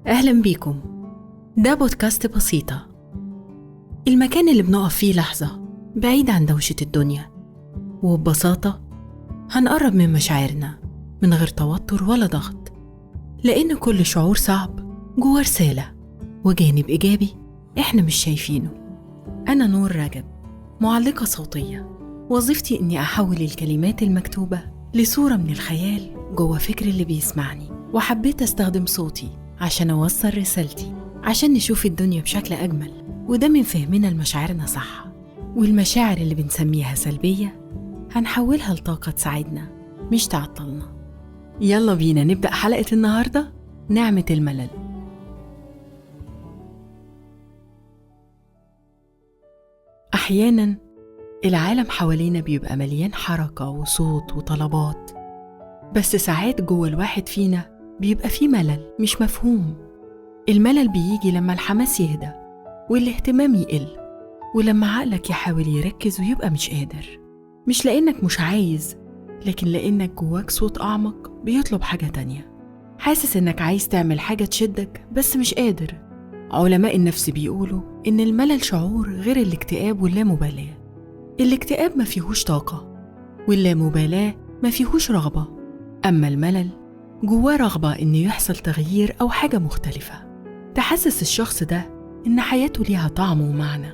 أهلا بيكم. ده بودكاست بسيطة، المكان اللي بنقف فيه لحظة بعيد عن دوشة الدنيا، وببساطة هنقرب من مشاعرنا من غير توتر ولا ضغط، لأن كل شعور صعب جوه رسالة وجانب إيجابي إحنا مش شايفينه. أنا نور رجب، معلقة صوتية، وظيفتي إني أحول الكلمات المكتوبة لصورة من الخيال جوه فكر اللي بيسمعني، وحبيت أستخدم صوتي عشان أوصل رسالتي، عشان نشوف الدنيا بشكل أجمل، وده من فهمنا لمشاعرنا صح. والمشاعر اللي بنسميها سلبية هنحولها لطاقة تساعدنا مش تعطلنا. يلا بينا نبدأ حلقة النهاردة، نعمة الملل. أحياناً العالم حوالينا بيبقى مليان حركة وصوت وطلبات، بس ساعات جوه الواحد فينا بيبقى فيه ملل مش مفهوم. الملل بيجي لما الحماس يهدى والاهتمام يقل، ولما عقلك يحاول يركز ويبقى مش قادر، مش لأنك مش عايز، لكن لأنك جواك صوت أعمق بيطلب حاجة تانية. حاسس إنك عايز تعمل حاجة تشدك بس مش قادر. علماء النفس بيقولوا إن الملل شعور غير الاكتئاب واللامبالاة. الاكتئاب ما فيهوش طاقة، واللامبالاة ما فيهوش رغبة، أما الملل جواه رغبة إنه يحصل تغيير أو حاجة مختلفة تحسس الشخص ده إن حياته ليها طعم ومعنى.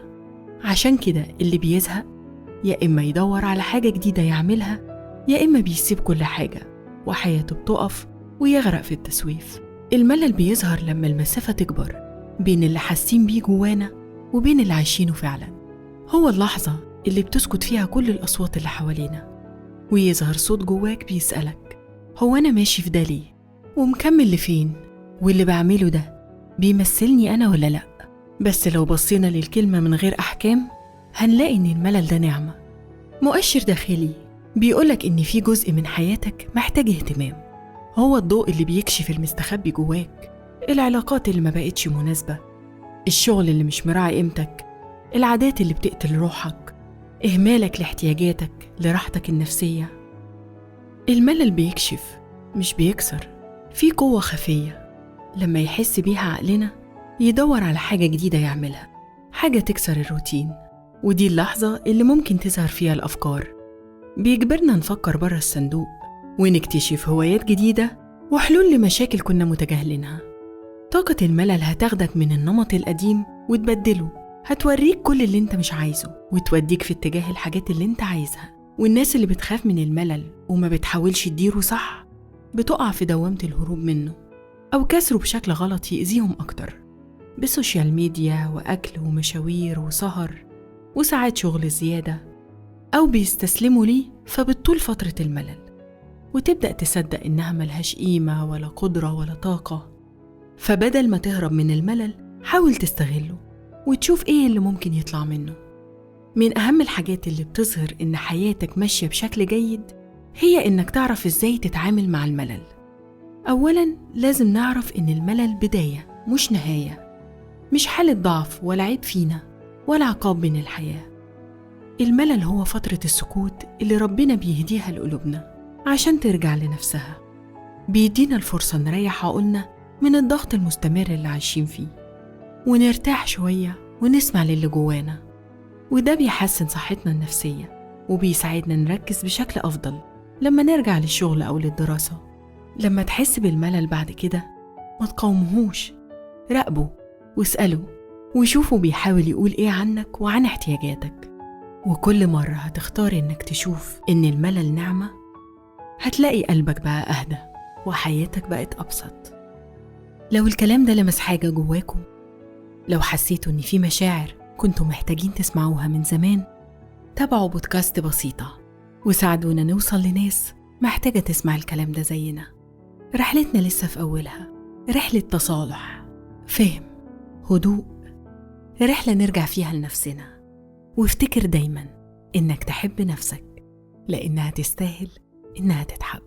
عشان كده اللي بيزهق يا إما يدور على حاجة جديدة يعملها، يا إما بيسيب كل حاجة وحياته بتقف ويغرق في التسويف. الملل بيظهر لما المسافة تكبر بين اللي حاسين بيه جوانا وبين اللي عايشينه فعلا. هو اللحظة اللي بتسكت فيها كل الأصوات اللي حوالينا، ويظهر صوت جواك بيسألك: هو أنا ماشي في ده ليه؟ ومكمل لفين؟ واللي بعمله ده بيمثلني أنا ولا لأ؟ بس لو بصينا للكلمة من غير أحكام هنلاقي إن الملل ده نعمة، مؤشر داخلي بيقولك إن في جزء من حياتك محتاج اهتمام. هو الضوء اللي بيكشف المستخبي جواك، العلاقات اللي ما بقتش مناسبة، الشغل اللي مش مراعي قيمتك، العادات اللي بتقتل روحك، إهمالك لاحتياجاتك لراحتك النفسية. الملل بيكشف مش بيكسر. في قوة خفية لما يحس بيها عقلنا يدور على حاجة جديدة يعملها، حاجة تكسر الروتين. ودي اللحظة اللي ممكن تظهر فيها الأفكار، بيجبرنا نفكر برا الصندوق ونكتشف هوايات جديدة وحلول لمشاكل كنا متجاهلينها. طاقة الملل هتاخدك من النمط القديم وتبدله، هتوريك كل اللي انت مش عايزه وتوديك في اتجاه الحاجات اللي انت عايزها. والناس اللي بتخاف من الملل وما بتحاولش تديره صح بتقع في دوامة الهروب منه أو كسره بشكل غلط يأذيهم أكتر، بسوشيال ميديا وأكل ومشاوير وسهر وساعات شغل زيادة، أو بيستسلموا ليه فبتطول فترة الملل وتبدأ تصدق إنها ملهاش قيمة ولا قدرة ولا طاقة. فبدل ما تهرب من الملل حاول تستغله وتشوف إيه اللي ممكن يطلع منه. من أهم الحاجات اللي بتظهر إن حياتك ماشية بشكل جيد هي إنك تعرف إزاي تتعامل مع الملل. أولاً لازم نعرف إن الملل بداية مش نهاية، مش حالة ضعف ولا عيب فينا ولا عقاب من الحياة. الملل هو فترة السكوت اللي ربنا بيهديها لقلوبنا عشان ترجع لنفسها، بيدينا الفرصة نريح عقولنا من الضغط المستمر اللي عايشين فيه ونرتاح شوية ونسمع للي جوانا، وده بيحسن صحتنا النفسية وبيساعدنا نركز بشكل أفضل لما نرجع للشغل أو للدراسة. لما تحس بالملل بعد كده ما تقاومهوش، راقبه واسأله وشوفه بيحاول يقول إيه عنك وعن احتياجاتك. وكل مرة هتختار إنك تشوف إن الملل نعمة هتلاقي قلبك بقى أهدى وحياتك بقت أبسط. لو الكلام ده لمس حاجة جواكم، لو حسيتوا إن في مشاعر كنتوا محتاجين تسمعوها من زمان، تابعوا بودكاست بسيطة وساعدونا نوصل لناس محتاجة تسمع الكلام ده زينا. رحلتنا لسه في أولها، رحلة تصالح، فهم، هدوء، رحلة نرجع فيها لنفسنا. وافتكر دايما إنك تحب نفسك لأنها تستاهل إنها تتحب.